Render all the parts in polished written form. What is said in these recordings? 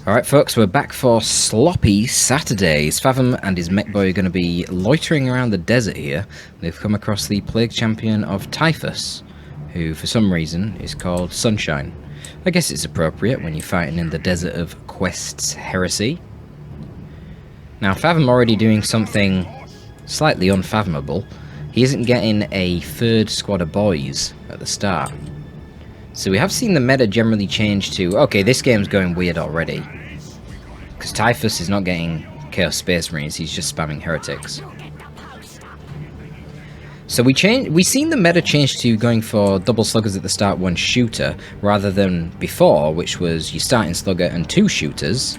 Alright folks, we're back for Sloppy Saturdays. Fathom and his mech boy are going to be loitering around the desert here. They've come across the plague champion of Typhus, who for some reason is called Sunshine. I guess it's appropriate when you're fighting in the desert of Quest's heresy. Now Fathom already doing something slightly unfathomable. He isn't getting a third squad of boys at the start. So we have seen the meta generally change to, okay, this game's going weird already. Because Typhus is not getting Chaos Space Marines, he's just spamming heretics. So we've seen the meta change to going for double sluggers at the start, one shooter, rather than before, which was you start in slugger and two shooters.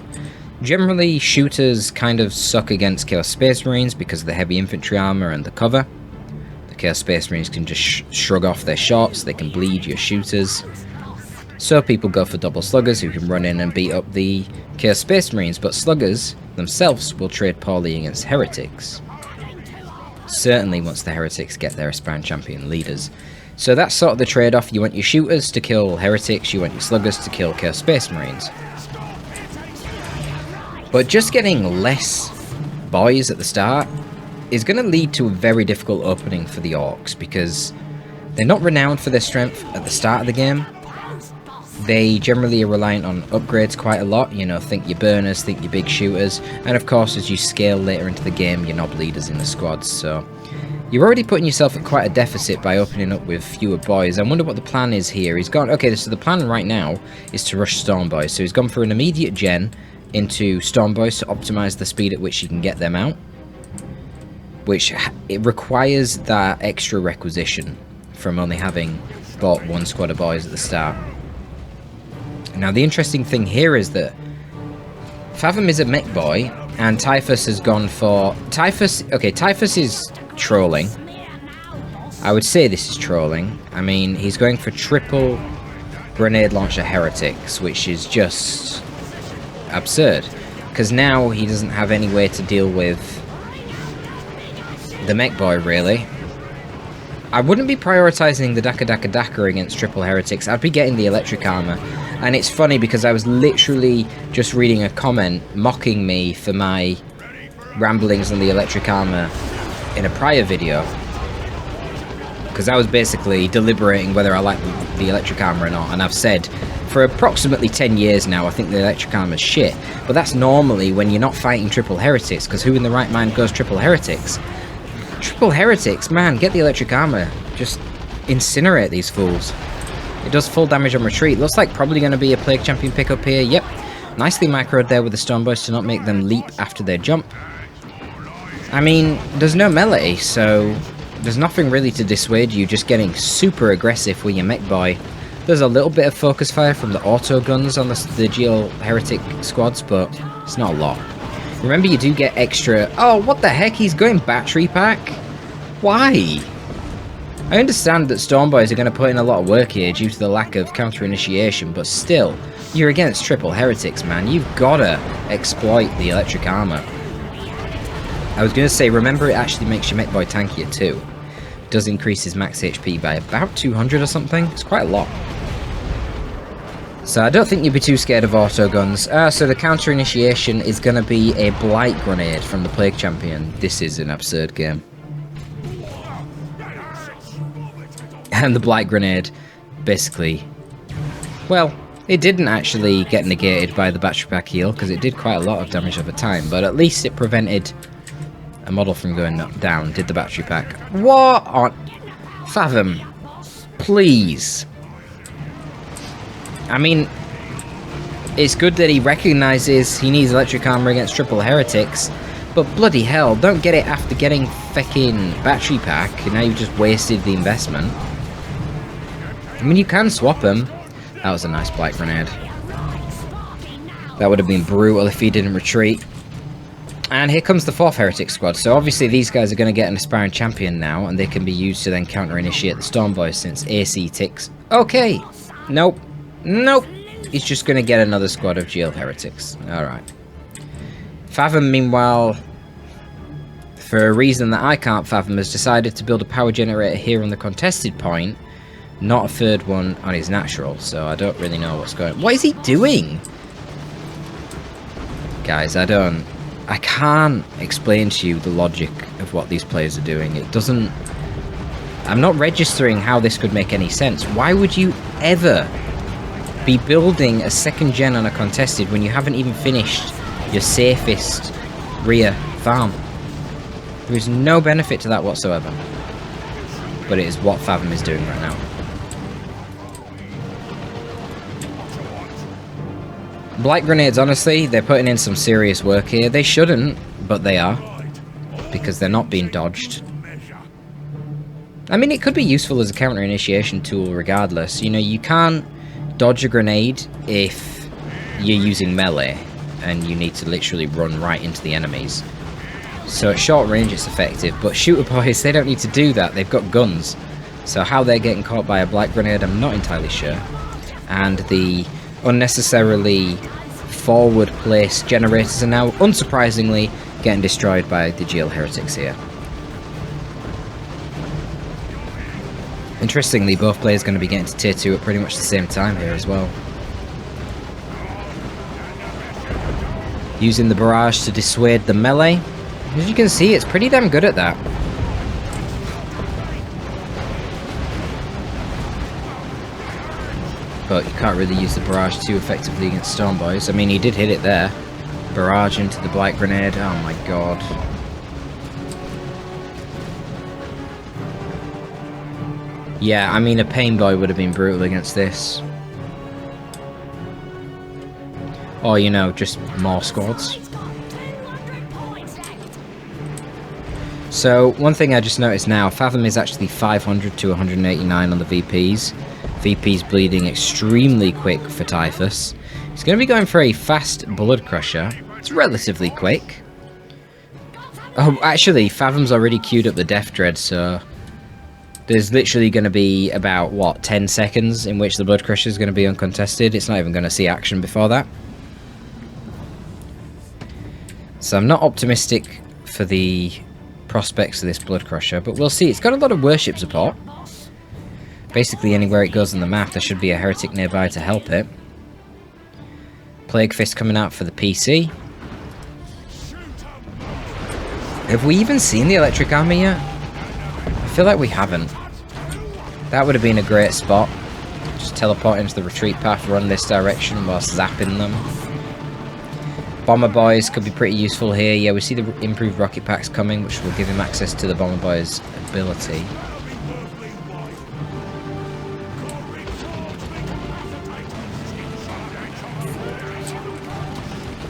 Generally, shooters kind of suck against Chaos Space Marines because of the heavy infantry armor and the cover. The Chaos Space Marines can just shrug off their shots, they can bleed your shooters. So people go for double sluggers who can run in and beat up the Chaos Space Marines, but sluggers themselves will trade poorly against heretics. Certainly once the heretics get their aspirant champion leaders. So that's sort of the trade-off. You want your shooters to kill heretics, you want your sluggers to kill Chaos Space Marines. But just getting less boys at the start is going to lead to a very difficult opening for the orcs, because they're not renowned for their strength at the start of the game. They generally are reliant on upgrades quite a lot, you know, think your burners, think your big shooters, and of course as you scale later into the game, your knob leaders in the squads, so you're already putting yourself at quite a deficit by opening up with fewer boys. I wonder what the plan is here. He's gone, okay, so the plan right now is to rush Storm Boys, so he's gone for an immediate gen into Storm Boys to optimize the speed at which you can get them out, which it requires that extra requisition from only having bought one squad of boys at the start. Now the interesting thing here is that Fathom is a mech boy and Typhus has gone for... Typhus is trolling. I would say this is trolling. I mean, he's going for triple grenade launcher heretics, which is just absurd. Because now he doesn't have any way to deal with the mech boy, really. I wouldn't be prioritizing the Daka against triple heretics. I'd be getting the electric armor. And it's funny because I was literally just reading a comment mocking me for my ramblings on the electric armor in a prior video. Because I was basically deliberating whether I like the electric armor or not. And I've said for approximately 10 years now I think the electric armor is shit. But that's normally when you're not fighting triple heretics, because who in the right mind goes triple heretics? Triple heretics, man, get the electric armor. Just incinerate these fools. It does full damage on retreat. Looks like probably going to be a Plague Champion pickup here. Yep. Nicely microed there with the Storm Boys to not make them leap after their jump. I mean, there's no melee, so there's nothing really to dissuade you just getting super aggressive with your mech boy. There's a little bit of focus fire from the auto guns on the GL Heretic squads, but it's not a lot. Remember, you do get extra... Oh, what the heck? He's going battery pack? Why? I understand that Storm Boys are going to put in a lot of work here due to the lack of counter-initiation, but still, you're against triple heretics, man. You've got to exploit the electric armor. I was going to say, remember it actually makes your mech boy tankier too. It does increase his max HP by about 200 or something. It's quite a lot. So I don't think you'd be too scared of auto guns. So the counter-initiation is going to be a Blight Grenade from the Plague Champion. This is an absurd game. And the Blight Grenade, basically, well, it didn't actually get negated by the battery pack heal, because it did quite a lot of damage over time, but at least it prevented a model from going down, did the battery pack. What on... Fathom, please. I mean, it's good that he recognizes he needs electric armor against triple heretics, but bloody hell, don't get it after getting feckin' battery pack, and now you've just wasted the investment. I mean, you can swap them. That was a nice Blight Grenade. That would have been brutal if he didn't retreat. And here comes the 4th Heretic squad. So obviously these guys are going to get an aspiring champion now, and they can be used to then counter-initiate the Storm Boys since AC ticks. Okay. Nope. Nope. He's just going to get another squad of GL Heretics. Alright. Fathom, meanwhile, for a reason that I can't fathom, has decided to build a power generator here on the contested point. Not a third one on his natural, so I don't really know what's going on. What is he doing? Guys, I can't explain to you the logic of what these players are doing. It doesn't... I'm not registering how this could make any sense. Why would you ever be building a second gen on a contested when you haven't even finished your safest rear farm? There is no benefit to that whatsoever. But it is what Fathom is doing right now. Blight grenades, honestly, they're putting in some serious work here. They shouldn't, but they are. Because they're not being dodged. I mean, it could be useful as a counter-initiation tool regardless. You know, you can't dodge a grenade if you're using melee. And you need to literally run right into the enemies. So at short range it's effective. But shooter boys, they don't need to do that. They've got guns. So how they're getting caught by a blight grenade, I'm not entirely sure. And the unnecessarily forward placed generators are now, unsurprisingly, getting destroyed by the GL heretics here. Interestingly, both players are going to be getting to tier 2 at pretty much the same time here as well. Using the barrage to dissuade the melee. As you can see, it's pretty damn good at that. But you can't really use the barrage too effectively against Storm Boys. I mean, he did hit it there. Barrage into the blight grenade. Oh my god. Yeah, I mean, a Pain Boy would have been brutal against this. Or, you know, just more squads. So, one thing I just noticed now, Fathom is actually 500 to 189 on the VPs. VP's bleeding extremely quick for Typhus. He's going to be going for a fast Blood Crusher. It's relatively quick. Oh, actually, Fathom's already queued up the Death Dread, so... There's literally going to be about, what, 10 seconds in which the Blood Crusher is going to be uncontested. It's not even going to see action before that. So I'm not optimistic for the prospects of this Blood Crusher, but we'll see. It's got a lot of worship support. Basically anywhere it goes on the map there should be a heretic nearby to help it. Plague Fist coming out for the PC. Have we even seen the Electric Army yet? I feel like we haven't. That would have been a great spot. Just teleport into the retreat path, run this direction whilst zapping them. Bomber Boys could be pretty useful here. Yeah, we see the improved rocket packs coming, which will give him access to the Bomber Boys' ability.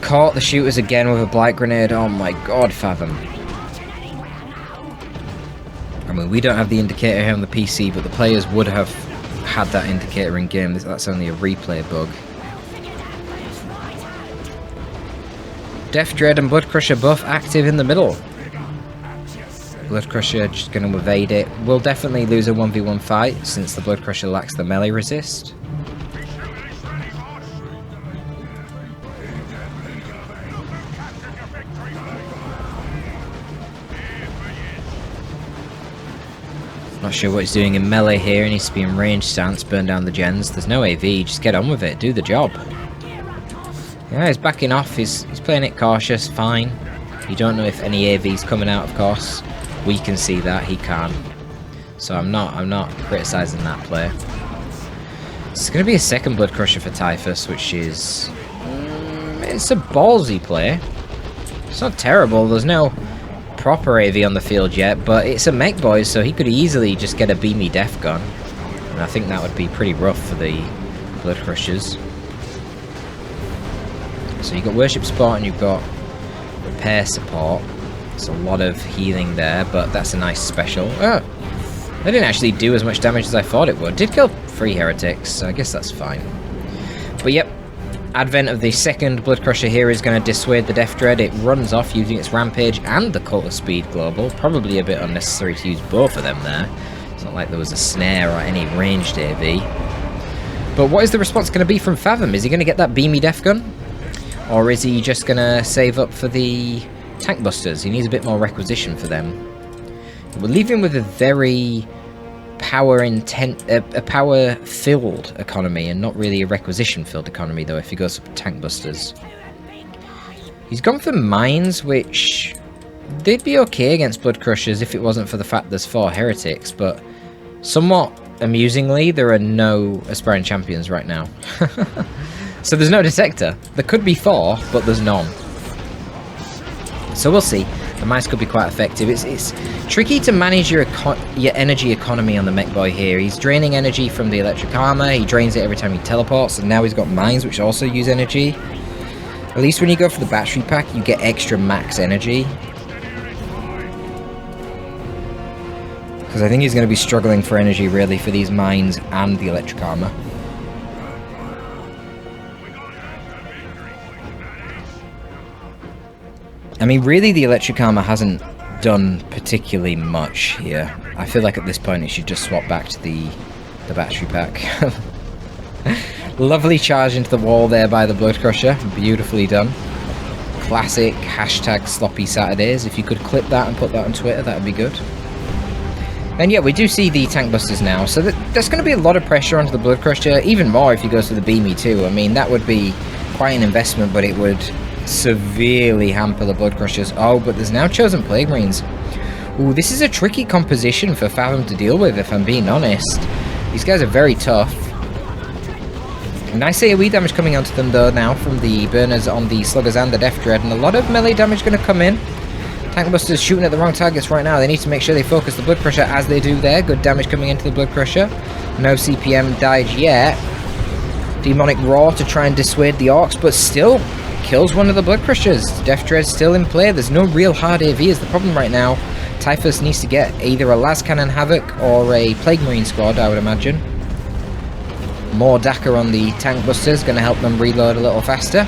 Caught the shooters again with a blight grenade. Oh my god, Fathom. I mean, we don't have the indicator here on the PC, but the players would have had that indicator in game. That's only a replay bug. Death Dread and Blood Crusher both active in the middle. Blood Crusher just going to evade it. We'll definitely lose a 1v1 fight since the Blood Crusher lacks the melee resist. Not sure what he's doing in melee here. He needs to be in range stance, burn down the gens. There's no AV, just get on with it, do the job. Yeah, he's backing off, he's playing it cautious, fine. You don't know if any AV's coming out, of course. We can see that, he can't. So I'm not criticising that play. It's going to be a second Blood Crusher for Typhus, which is... it's a ballsy play. It's not terrible, there's no proper AV on the field yet, but it's a mech boy, so he could easily just get a beamy death gun. And I think that would be pretty rough for the Blood Crushers. So you've got worship support and you've got repair support. There's a lot of healing there, but that's a nice special. Oh, that didn't actually do as much damage as I thought it would. Did kill 3 heretics, so I guess that's fine. But yep, advent of the second Blood Crusher here is going to dissuade the Death Dread. It runs off using its Rampage and the Cult of Speed Global. Probably a bit unnecessary to use both of them there. It's not like there was a snare or any ranged AV. But what is the response going to be from Fathom? Is he going to get that beamy death gun? Or is he just going to save up for the tank busters? He needs a bit more requisition for them. We'll leave him with a very a power-filled economy and not really a requisition-filled economy, though, if he goes for tank busters. He's gone for mines, which they'd be okay against Blood Crushers if it wasn't for the fact there's 4 heretics, but somewhat amusingly, there are no aspiring champions right now. So there's no detector. There could be 4, but there's none. So we'll see. The mines could be quite effective. It's tricky to manage your energy economy on the mech boy here. He's draining energy from the electric armor. He drains it every time he teleports, and now he's got mines which also use energy. At least when you go for the battery pack, you get extra max energy. Because I think he's going to be struggling for energy really for these mines and the electric armor. I mean, really, the electric armor hasn't done particularly much here. I feel like at this point it should just swap back to the battery pack. Lovely charge into the wall there by the Blood Crusher. Beautifully done. Classic hashtag sloppy Saturdays. If you could clip that and put that on Twitter, that would be good. And yeah, we do see the tank busters now, so there's going to be a lot of pressure onto the Blood Crusher, even more if he goes for the Beamy too. I mean, that would be quite an investment, but it would severely hamper the Blood Crushers. Oh, but there's now Chosen Plague Marines. Ooh, this is a tricky composition for Fathom to deal with, if I'm being honest. These guys are very tough. Nice AoE damage coming onto them though now from the burners on the Sluggers and the Death Dread, and a lot of melee damage going to come in. Tank Busters shooting at the wrong targets right now. They need to make sure they focus the Blood Crusher as they do there. Good damage coming into the Blood Crusher. No CPM died yet. Demonic Roar to try and dissuade the Orcs, but still kills one of the Blood Crushers. Death Dread still in play. There's no real hard AV is the problem right now. Typhus needs to get either a Las Cannon Havoc or a Plague Marine squad, I would imagine. More Dakar on the Tank Busters, going to help them reload a little faster.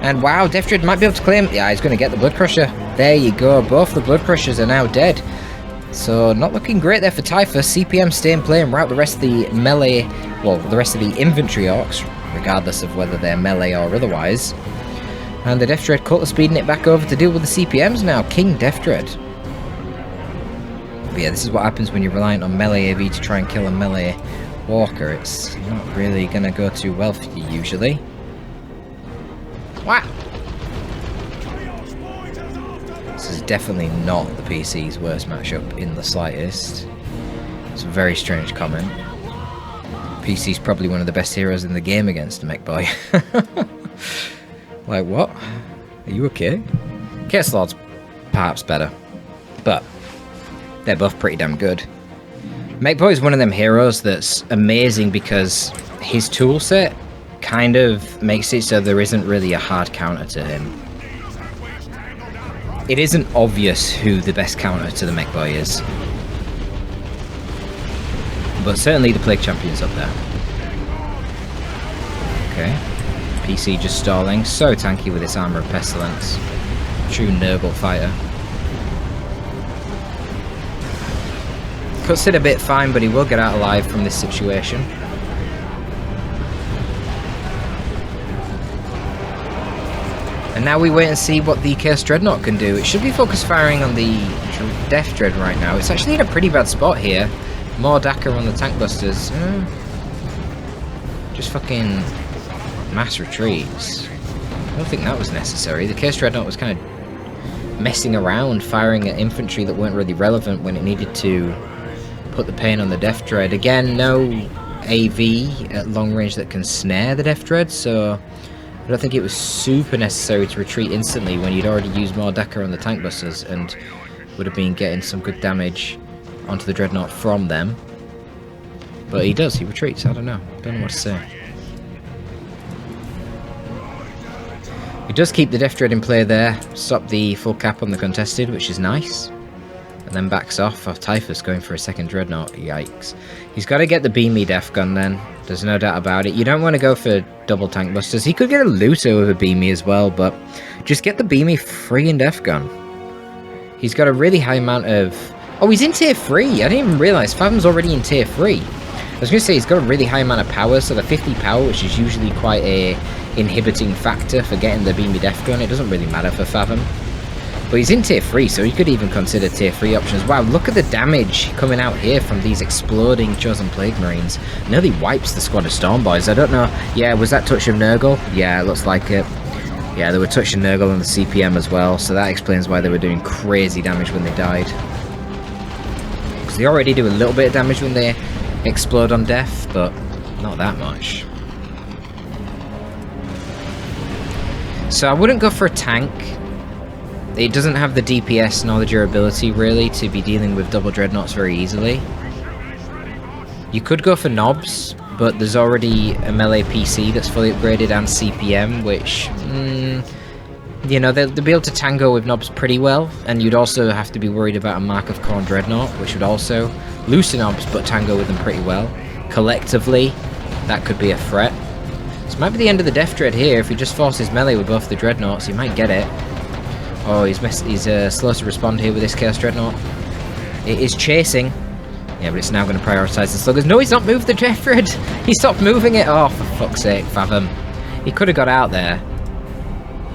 And wow, Death Dread might be able to claim. Yeah, he's going to get the Blood Crusher. There you go. Both the Blood Crushers are now dead. So not looking great there for Typhus. CPM stay in play and rout the rest of the melee, well, the rest of the infantry orcs, regardless of whether they're melee or otherwise. And the Death Dread Cutler speeding it back over to deal with the CPMs now. King Death Dread. But yeah, this is what happens when you're reliant on melee AV to try and kill a melee walker. It's not really going to go too well for you usually. Wow! This is definitely not the PC's worst matchup in the slightest. It's a very strange comment. PC's probably one of the best heroes in the game against a mech boy. Like, what? Are you okay? Chaos Lord's perhaps better, but they're both pretty damn good. Mech Boy is one of them heroes that's amazing because his toolset kind of makes it so there isn't really a hard counter to him. It isn't obvious who the best counter to the Mech Boy is, but certainly the Plague Champion's up there. Okay. PC just stalling, so tanky with its Armour of Pestilence. True Nurgle fighter. Cuts it a bit fine, but he will get out alive from this situation. And now we wait and see what the Chaos Dreadnought can do. It should be focus firing on the Death Dread right now. It's actually in a pretty bad spot here. More Dakar on the Tank Busters. Just fucking mass retreats. I don't think that was necessary. The Chaos Dreadnought was kind of messing around, firing at infantry that weren't really relevant when it needed to put the pain on the Death Dread. Again, no AV at long range that can snare the Death Dread, so I don't think it was super necessary to retreat instantly when you'd already used more Dakar on the Tank Busters and would have been getting some good damage onto the Dreadnought from them. But he does, he retreats, I don't know what to say. He does keep the Death Dread in play there, stop the full cap on the contested, which is nice. And then backs off of Typhus going for a second Dreadnought. Yikes. He's got to get the Beamy Death Gun then. There's no doubt about it. You don't want to go for double Tank Busters. He could get a Looter with a Beamy as well, but just get the Beamy friggin' Death Gun. He's got a really high amount of... Oh, he's in tier 3. I didn't even realise. Fathom's already in tier 3. I was going to say he's got a really high amount of power, so the 50 power, which is usually quite a inhibiting factor for getting the Beamy Death Gun, it doesn't really matter for Fathom. But he's in tier 3, so you could even consider tier 3 options. Wow, look at the damage coming out here from these exploding Chosen Plague Marines. Nearly wipes the squad of Stormboys. I don't know. Yeah, was that Touch of Nurgle? Yeah, it looks like it. Yeah, they were touching Nurgle on the CPM as well, so that explains why they were doing crazy damage when they died. Because they already do a little bit of damage when they explode on death, but not that much. So I wouldn't go for a tank. It doesn't have the DPS nor the durability, really, to be dealing with double Dreadnoughts very easily. You could go for knobs, but there's already a melee PC that's fully upgraded and CPM, which, you know, they'll be able to tango with knobs pretty well, and you'd also have to be worried about a Mark of Khorne Dreadnought, which would also loosen knobs but tango with them pretty well. Collectively, that could be a threat. This might be the end of the Death Dread here. If he just forces melee with both the Dreadnoughts, he might get it. Oh, he's slow to respond here with this Chaos Dreadnought. It is chasing. Yeah, but it's now going to prioritise the sluggers. No, he's not moved the Death Dread! He stopped moving it! Oh, for fuck's sake, Fathom. He could have got out there.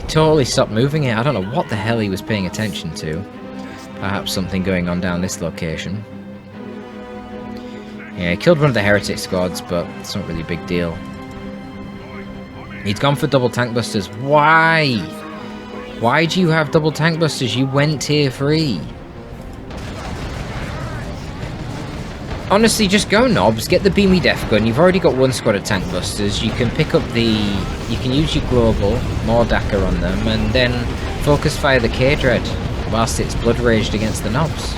He totally stopped moving it. I don't know what the hell he was paying attention to. Perhaps something going on down this location. Yeah, he killed one of the Heretic squads, but it's not really a big deal. He's gone for double tank busters. Why? Why do you have double tank busters? You went tier 3. Honestly, just go knobs, get the Beamy Death Gun. You've already got one squad of tank busters. You can pick up the... You can use your global, more Daka on them, and then focus fire the K-Dread whilst it's blood raged against the knobs.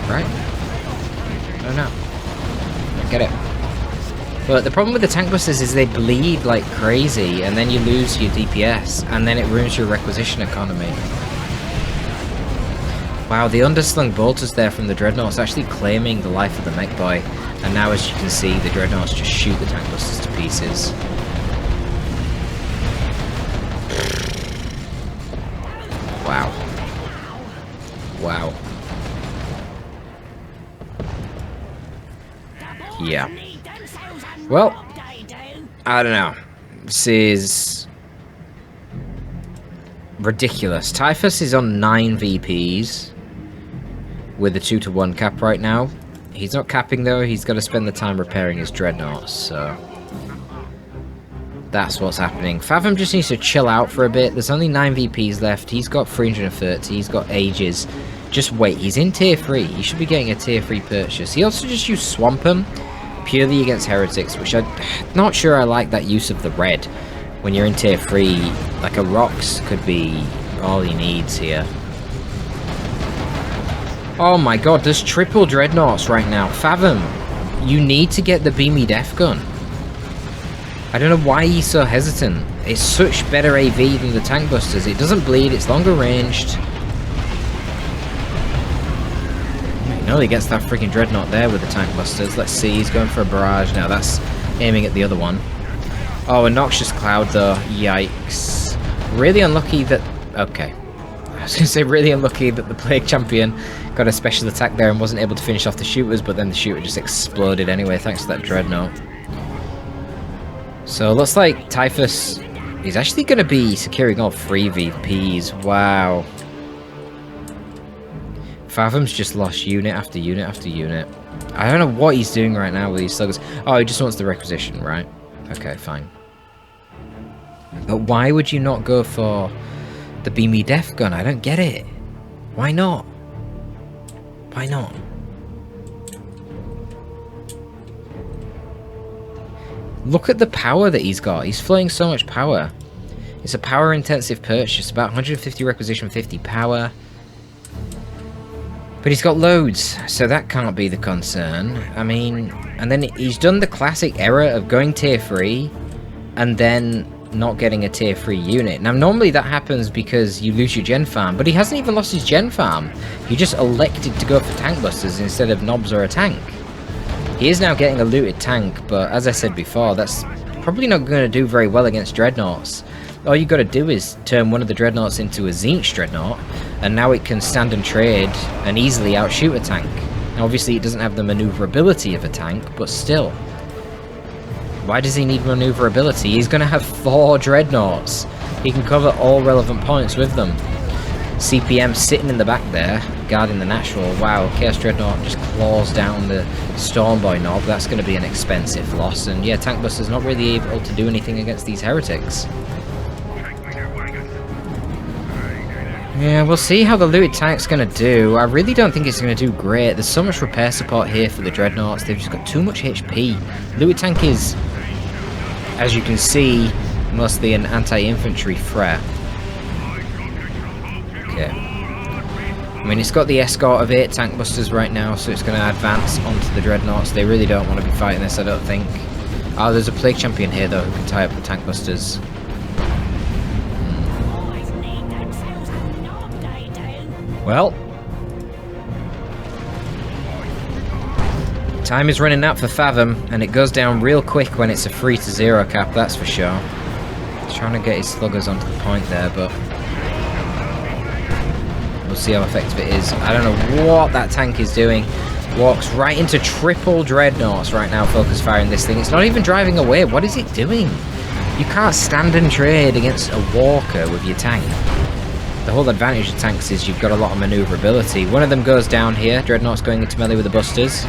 Right? I don't know. I get it. But the problem with the tank busters is they bleed like crazy, and then you lose your DPS, and then it ruins your requisition economy. Wow, the underslung bolters there from the Dreadnoughts actually claiming the life of the mech boy, and now as you can see, the Dreadnoughts just shoot the tank busters to pieces. Wow. Wow. Yeah. Well, I don't know. This is ridiculous. Typhus is on 9 VPs with a 2-to-1 cap right now. He's not capping though, he's got to spend the time repairing his Dreadnoughts, so that's what's happening. Fathom just needs to chill out for a bit. There's only 9 VPs left. He's got 330, he's got ages. Just wait, he's in tier 3. He should be getting a tier 3 purchase. He also just used Swamp him purely against Heretics, which I'm not sure I like that use of the red. When you're in tier 3, like a Rocks could be all he needs here. Oh my god, there's triple Dreadnoughts right now. Fathom, you need to get the Beamy Death Gun. I don't know why he's so hesitant. It's such better AV than the tank busters. It doesn't bleed, it's longer ranged. No, he gets that freaking Dreadnought there with the tank busters. Let's see, he's going for a barrage now. That's aiming at the other one. Oh, a Noxious Cloud though. Yikes. Really unlucky that... Okay. I was going to say really unlucky that the Plague Champion got a special attack there and wasn't able to finish off the shooters, but then the shooter just exploded anyway thanks to that Dreadnought. So it looks like Typhus is actually going to be securing all 3 VPs. Wow. Fathom's just lost unit after unit after unit. I don't know what he's doing right now with these sluggers. Oh, he just wants the requisition, right? Okay, fine. But why would you not go for the Beamy Death Gun? I don't get it. Why not? Why not? Look at the power that he's got. He's flowing so much power. It's a power intensive purchase. About 150 requisition, 50 power. But he's got loads, so that can't be the concern. I mean, and then he's done the classic error of going tier 3 and then not getting a tier 3 unit. Now, normally that happens because you lose your gen farm, but he hasn't even lost his gen farm. He just elected to go for tank busters instead of knobs or a tank. He is now getting a looted tank, but as I said before, that's probably not going to do very well against Dreadnoughts. All you got to do is turn one of the Dreadnoughts into a Tzeentch Dreadnought, and now it can stand and trade and easily outshoot a tank. Now obviously it doesn't have the maneuverability of a tank, but still. Why does he need maneuverability? He's going to have 4 Dreadnoughts. He can cover all relevant points with them. CPM sitting in the back there, guarding the natural. Wow, Chaos Dreadnought just claws down the Stormboy knob. That's going to be an expensive loss. And yeah, Tank Buster's not really able to do anything against these Heretics. Yeah, we'll see how the looted tank's going to do. I really don't think it's going to do great. There's so much repair support here for the Dreadnoughts. They've just got too much HP. Looted tank is, as you can see, mostly an anti-infantry threat. Okay. I mean, it's got the escort of 8 tank busters right now, so it's going to advance onto the Dreadnoughts. They really don't want to be fighting this, I don't think. Oh, there's a Plague Champion here, though, who can tie up the tank busters. Well, time is running out for Fathom, and it goes down real quick when it's a 3-0 cap, that's for sure. He's trying to get his sluggers onto the point there, but we'll see how effective it is. I don't know what that tank is doing. Walks right into triple Dreadnoughts right now, focus firing this thing. It's not even driving away. What is it doing? You can't stand and trade against a walker with your tank. The whole advantage of tanks is you've got a lot of maneuverability. One of them goes down here. Dreadnought's going into melee with the busters.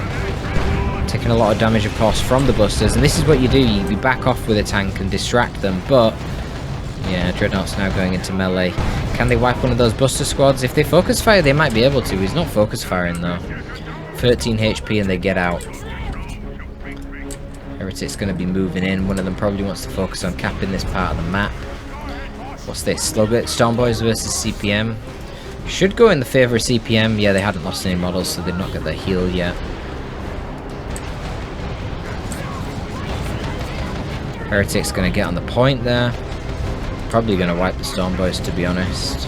Taking a lot of damage, of course, from the busters. And this is what you do. You back off with a tank and distract them. But, yeah, Dreadnought's now going into melee. Can they wipe one of those buster squads? If they focus fire, they might be able to. He's not focus firing, though. 13 HP and they get out. Heretic's going to be moving in. One of them probably wants to focus on capping this part of the map. What's this? Slugger, Stormboys versus CPM. Should go in the favour of CPM. Yeah, they hadn't lost any models, so they've not got their heal yet. Heretic's going to get on the point there. Probably going to wipe the Stormboys, to be honest.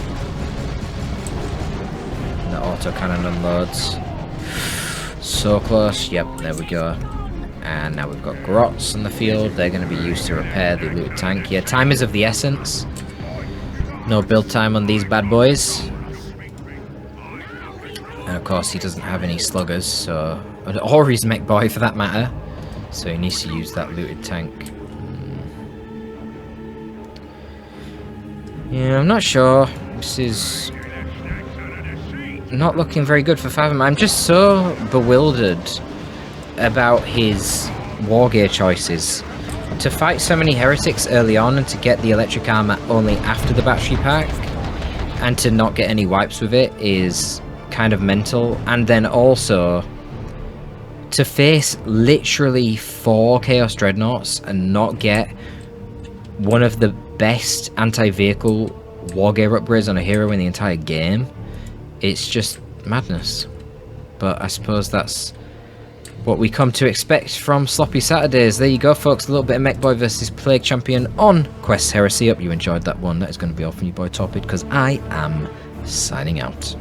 And the autocannon unloads. So close. Yep, there we go. And now we've got Grots on the field. They're going to be used to repair the looted tank. Yeah, time is of the essence. No build time on these bad boys. And of course he doesn't have any sluggers, so... or his mech boy for that matter. So he needs to use that looted tank. Yeah, I'm not sure. This is... not looking very good for Fathom. I'm just so bewildered about his wargear choices. To fight so many heretics early on and to get the electric armor only after the battery pack and to not get any wipes with it is kind of mental. And then also to face literally 4 Chaos Dreadnoughts and not get one of the best anti-vehicle wargear upgrades on a hero in the entire game, it's just madness. But I suppose that's what we come to expect from Sloppy Saturdays. There you go, folks. A little bit of Mechboy versus Plague Champion on Quest Heresy. Hope you enjoyed that one. That is going to be all from your boy Torpid, because I am signing out.